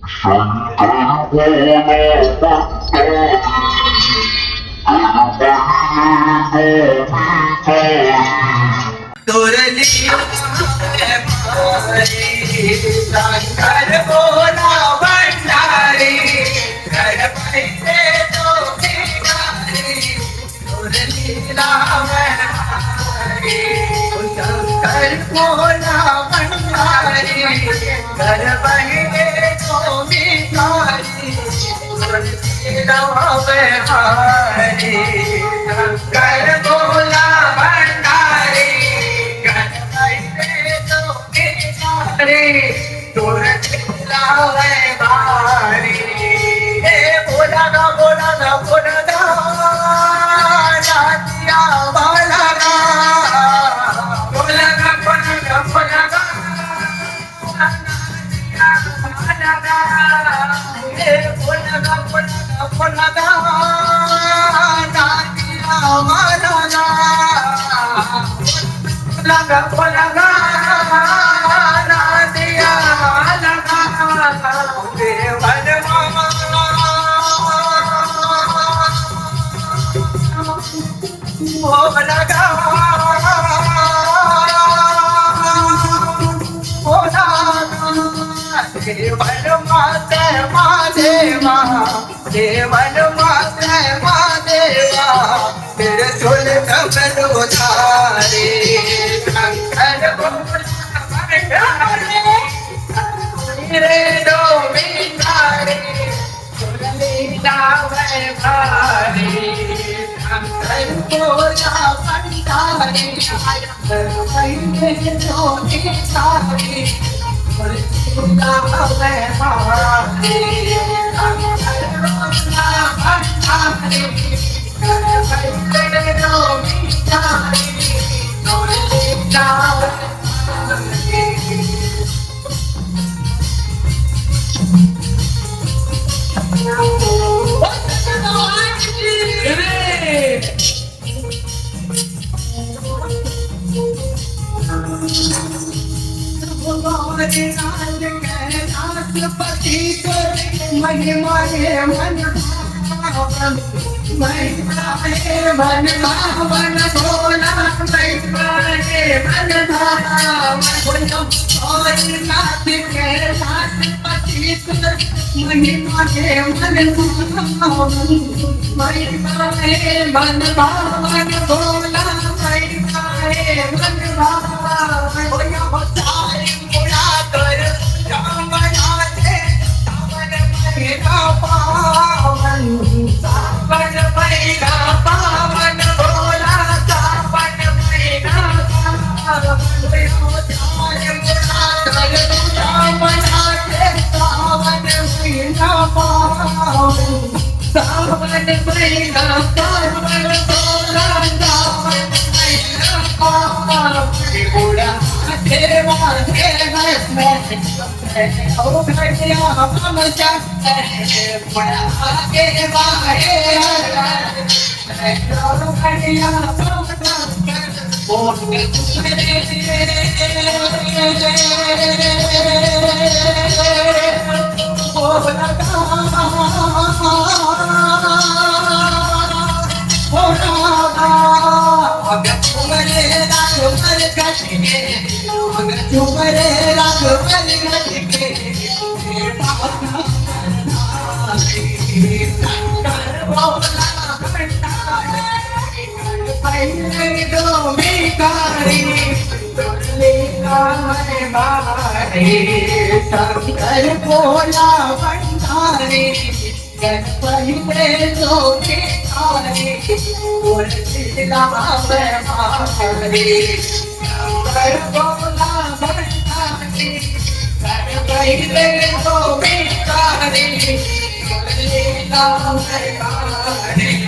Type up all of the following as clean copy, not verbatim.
शंकर भोला भंडारी तुर लिया शंकर भोला भंडारी कर पैसे तो भिखारी तुर लीला शंकर भोला भंडारी कर पैसे तो भिखारी तुर लीला शंकर भोला भंडारी भारी हे बोला ना बोला ना बोला ना नाचिया बोला ना बोला ना बोला ना बोला ना नाचिया बोला ना हे बोला ना बोला ना बोला ना नाचिया बोला ना बोला ना देवन माते देवा तेरे चोल कमर उतारे शंकर मेरे दो भिखारी लीला भारी शंकर भोला भंडारी दो भिखारी लीला भारी महिमा मन मन भावन भोला महिमा मन भावन और नाथ के साथ पतित महिमा मन भावन महिमा मन भावन भोला महिमा मन भावन बताए बुरा कर पावन सावन महीना पावन भोला सावन महीना सावन महीना पावन सावन महीना पावन भोला सावन महीना पावन भोला देवा देवा ओ भैया हम जाते हैं बड़ा आगे बाहे ओ भैया हम जाते हैं ओ शंकर भोला भंडारी पहले दो भिखारी बोल लीला भारी शंकर भोला भंडारी पहले दो भिखारी बोल लीला भारी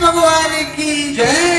भगवान की जय।